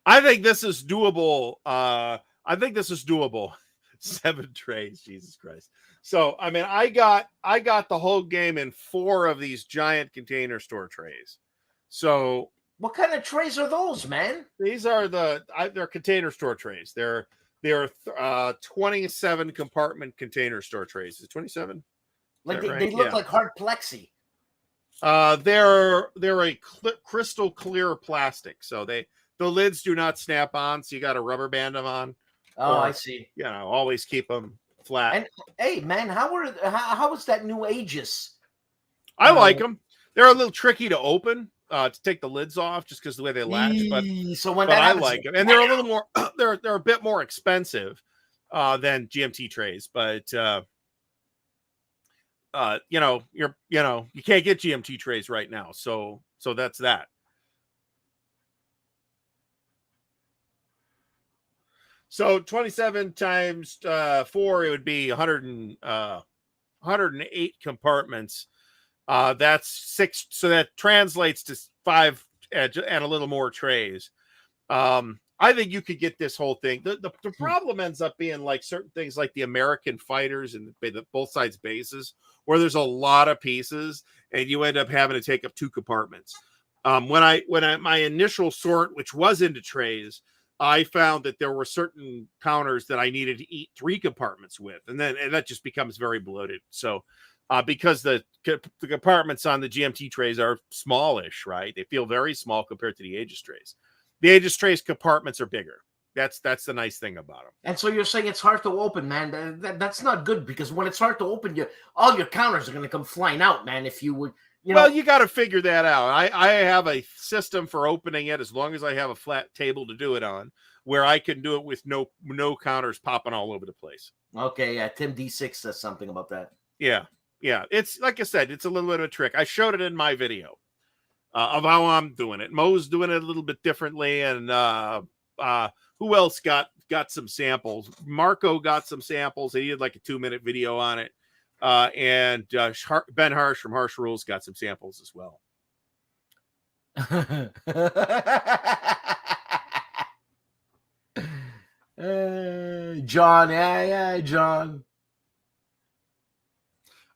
I think this is doable. 7 trays, Jesus Christ. So, I mean, I got the whole game in 4 of these giant container store trays. So, what kind of trays are those, man? These are they're container store trays. They're 27 compartment container store trays. Is it 27? Like they look like hard plexi. They're a crystal clear plastic, so the lids do not snap on, so you got to rubber band them on. Oh, I see. You know, always keep them flat. And hey, man, how is that new Aegis? I like them. They're a little tricky to open, to take the lids off, just because the way they latch. But I like them, and they're a little more. They're a bit more expensive than GMT trays, but you can't get GMT trays right now, so that's that. So 27 times 4, it would be 108 compartments. That's 6. So that translates to 5 and a little more trays. I think you could get this whole thing. The problem ends up being like certain things like the American fighters and both sides bases, where there's a lot of pieces and you end up having to take up 2 compartments. When my initial sort, which was into trays, I found that there were certain counters that I needed to eat 3 compartments with, and that just becomes very bloated. So, because the compartments on the GMT trays are smallish, right? They feel very small compared to the Aegis trays. The Aegis trays compartments are bigger. That's the nice thing about them. And so you're saying it's hard to open, man. That's not good, because when it's hard to open, all your counters are going to come flying out, man. If you would. Well, you got to figure that out. I have a system for opening it, as long as I have a flat table to do it on, where I can do it with no counters popping all over the place. Okay, yeah. Tim D6 says something about that. Yeah. It's like I said, it's a little bit of a trick. I showed it in my video of how I'm doing it. Mo's doing it a little bit differently, and who else got some samples? Marco got some samples. He did like a 2-minute video on it. And Ben Harsh from Harsh Rules got some samples as well. John, yeah, John.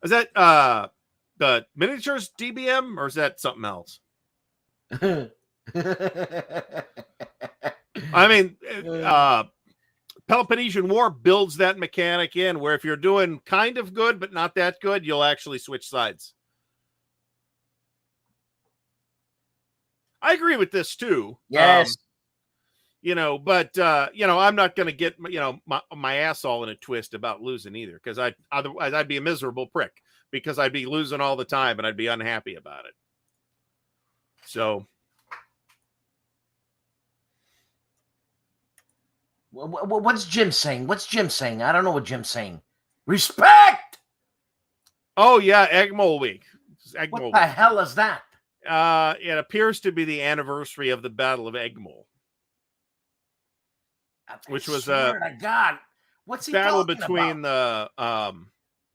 Is that the miniatures DBM, or is that something else? I mean, Peloponnesian War builds that mechanic in, where if you're doing kind of good but not that good, you'll actually switch sides. I agree with this too. Yes. But I'm not going to get my ass all in a twist about losing either, because otherwise I'd be a miserable prick, because I'd be losing all the time and I'd be unhappy about it. So What's Jim saying? What's Jim saying? I don't know what Jim's saying. Respect. Oh yeah, Egg Mole Week. What the hell is that? It appears to be the anniversary of the Battle of Egg Mole, which was a God. What's he battle talking between about? the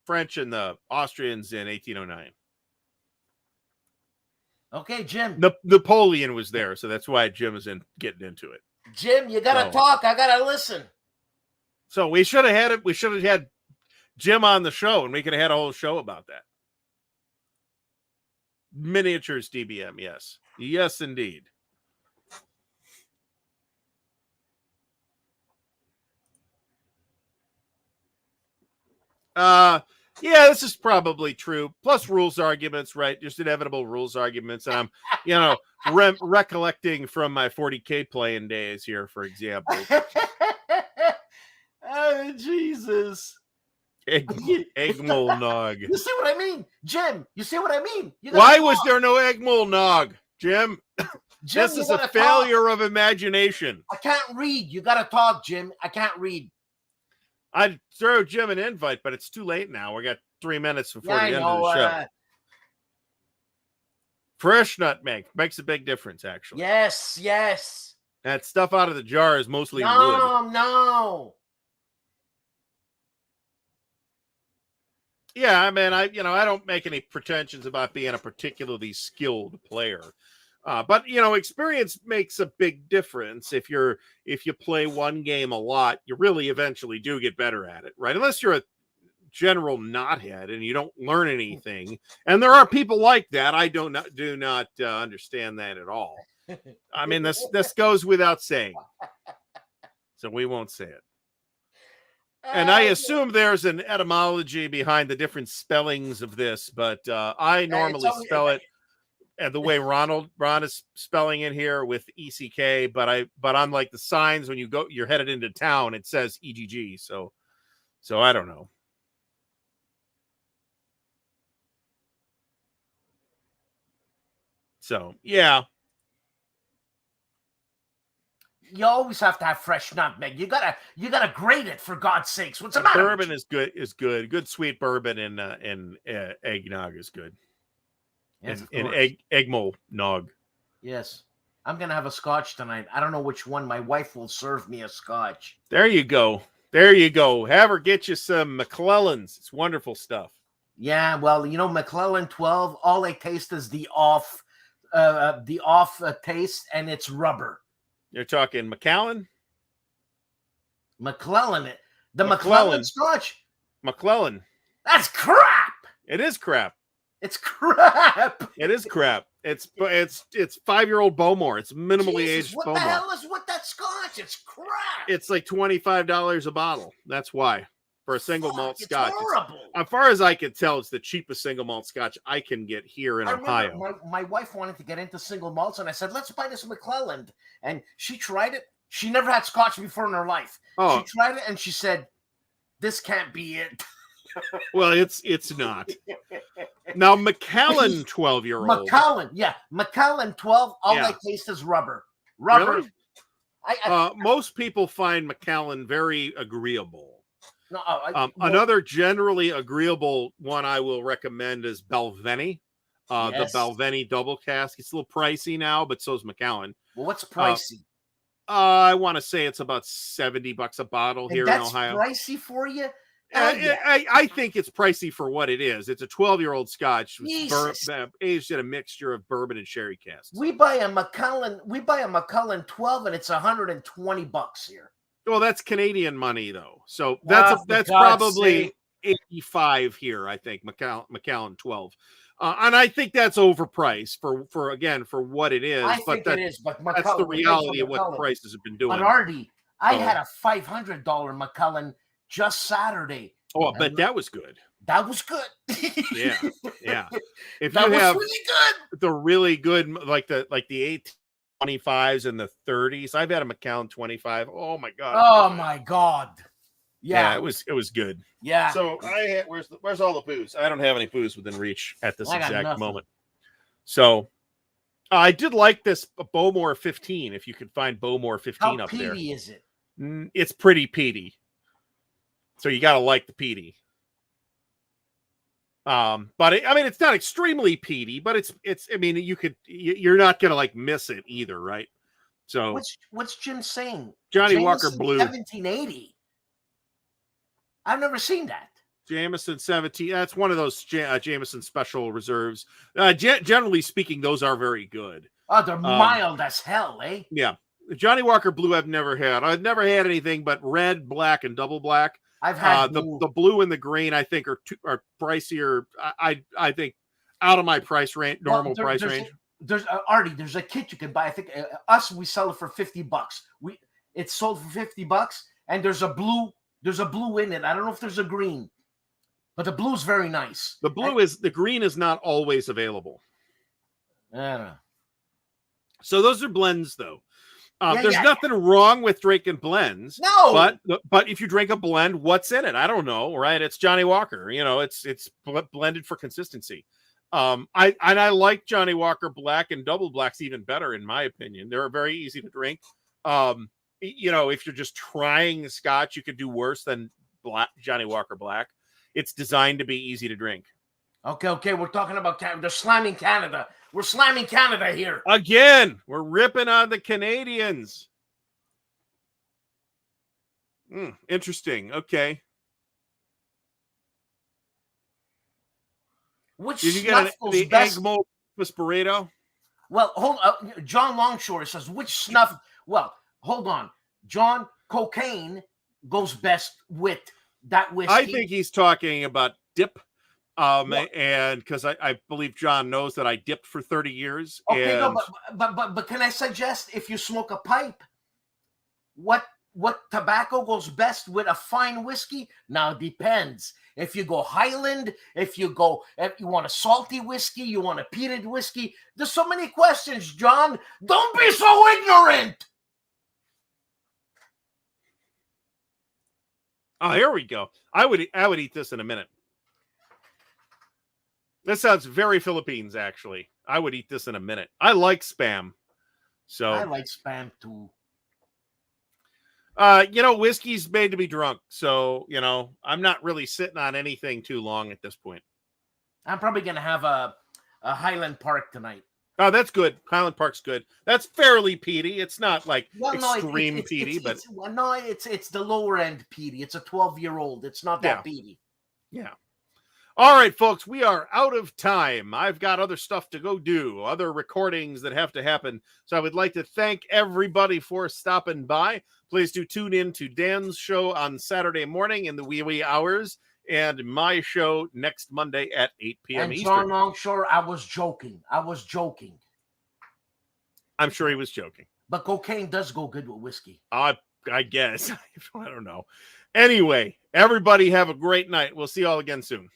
French and the Austrians in 1809. Okay, Jim. Napoleon was there, so that's why Jim is getting into it. Jim, you gotta talk. I gotta listen. So we should have had it. We should have had Jim on the show, and we could have had a whole show about that. Miniatures DBM, yes. Yes, indeed. Yeah, this is probably true. Plus rules arguments, right? Just inevitable rules arguments. And I'm, recollecting from my 40K playing days here, for example. Oh, Jesus. Egg Mole Nog. You see what I mean? Jim, you see what I mean? Why was there no Egg Mole Nog, Jim? Jim, this is a failure of imagination. I can't read. You got to talk, Jim. I can't read. I'd throw Jim an invite, but it's too late now. We got 3 minutes before the end of the show. Fresh nutmeg makes a big difference, actually. Yes, yes. That stuff out of the jar is mostly wood. No. Yeah, I mean, I don't make any pretensions about being a particularly skilled player. But experience makes a big difference. If you play one game a lot, you really eventually do get better at it, right? Unless you're a general knothead and you don't learn anything. And there are people like that. I do not understand that at all. I mean, this goes without saying, so we won't say it. And I assume there's an etymology behind the different spellings of this, but I normally spell it the way Ron is spelling it here with ECK, but unlike the signs when you're headed into town, it says EGG. So I don't know. So yeah. You always have to have fresh nutmeg. You gotta grate it, for God's sakes. What's the matter? Bourbon is good. Good sweet bourbon and eggnog is good. Yes, and egg mole nog. Yes. I'm gonna have a scotch tonight. I don't know which one. My wife will serve me a scotch. There you go. Have her get you some McClellan's. It's wonderful stuff. Yeah, well, McClellan 12, all they taste is the off taste, and it's rubber. You're talking McAllen? McClellan. The McClellan scotch? McClellan. That's crap. It is crap. It's crap. It is crap. It's 5-year-old Bowmore. It's minimally aged Bowmore. What the hell is with that scotch? It's crap. It's like $25 a bottle. That's why. For a single malt scotch. It's horrible. As far as I can tell, it's the cheapest single malt scotch I can get here in Ohio. My wife wanted to get into single malts, and I said, let's buy this McClellan. And she tried it. She never had scotch before in her life. Oh. She tried it, and she said, this can't be it. Well, it's not. Now, Macallan 12-year-old. Macallan 12, all they taste is rubber. Rubber. Really? Most people find Macallan very agreeable. No, another generally agreeable one I will recommend is Balvenie. The Balvenie double cask. It's a little pricey now, but so is Macallan. Well, what's pricey? I want to say it's about $70 a bottle here in Ohio. That's pricey for you? I think it's pricey for what it is. It's a 12-year-old scotch aged in a mixture of bourbon and sherry casks. We buy a Macallan 12, and it's $120 here. Well, that's Canadian money, though. So that's probably 85 here, I think, Macallan 12. And I think that's overpriced for what it is. I think it is, but that's the reality of what the prices have been doing. But Artie, I had a $500 Macallan just Saturday. Oh, but that was good. That was good. Yeah. If that you was have really good. The really good, like the 1825s and the 30s, I've had a Macallan 25. Oh my god. Oh my god. Yeah, it was good. Yeah. So where's all the booze? I don't have any booze within reach at this exact moment. So I did like this Bowmore 15. If you could find Bowmore 15 up there. How peaty is it? it's pretty peaty. So you got to like the peaty. But it's not extremely peaty, but you're not going to like miss it either, right? So what's Jim saying? Johnny Jameson Walker Blue 1780. I've never seen that. Jameson 17. That's one of those Jameson special reserves. Generally speaking, those are very good. Oh, they're mild as hell, eh? Yeah. Johnny Walker Blue I've never had. I've never had anything but red, black, and double black. I've had the blue and the green, I think, are pricier. I think out of my price range, price range. There's Artie, there's a kit you can buy. I think we sell it for $50. It's sold for $50, and there's a blue in it. I don't know if there's a green, but the blue's very nice. The green is not always available. I don't know. So those are blends, though. There's nothing wrong with drinking blends. No, but if you drink a blend, what's in it? I don't know, right? It's Johnny Walker. It's blended for consistency. I like Johnny Walker Black and Double Blacks even better, in my opinion. They're very easy to drink. If you're just trying Scotch, you could do worse than Johnny Walker Black. It's designed to be easy to drink. Okay. We're talking about Canada. They're slamming Canada. We're slamming Canada here. Again, we're ripping on the Canadians. Interesting. Okay. Which did you get the Agmo Burrito? Well, hold on. John Longshore says, which snuff? Well, hold on. John, cocaine goes best with that whiskey. I think he's talking about dip. And because I believe John knows that I dipped for 30 years. Okay, no, but can I suggest, if you smoke a pipe, what tobacco goes best with a fine whiskey? Now it depends. If you go Highland, if you want a salty whiskey, you want a peated whiskey. There's so many questions, John. Don't be so ignorant. Oh, here we go. I would eat this in a minute. This sounds very Philippines, actually. I would eat this in a minute. I like Spam. So I like Spam too. Whiskey's made to be drunk. So, I'm not really sitting on anything too long at this point. I'm probably going to have a Highland Park tonight. Oh, that's good. Highland Park's good. That's fairly peaty. It's not like extreme peaty, but it's the lower end peaty. It's a 12-year-old. It's not that peaty. Yeah. All right, folks, we are out of time. I've got other stuff to go do, other recordings that have to happen. So I would like to thank everybody for stopping by. Please do tune in to Dan's show on Saturday morning in the wee hours, and my show next Monday at 8 p.m. Eastern. John Longshore, I was joking. I'm sure he was joking. But cocaine does go good with whiskey. I guess. I don't know. Anyway, everybody have a great night. We'll see you all again soon.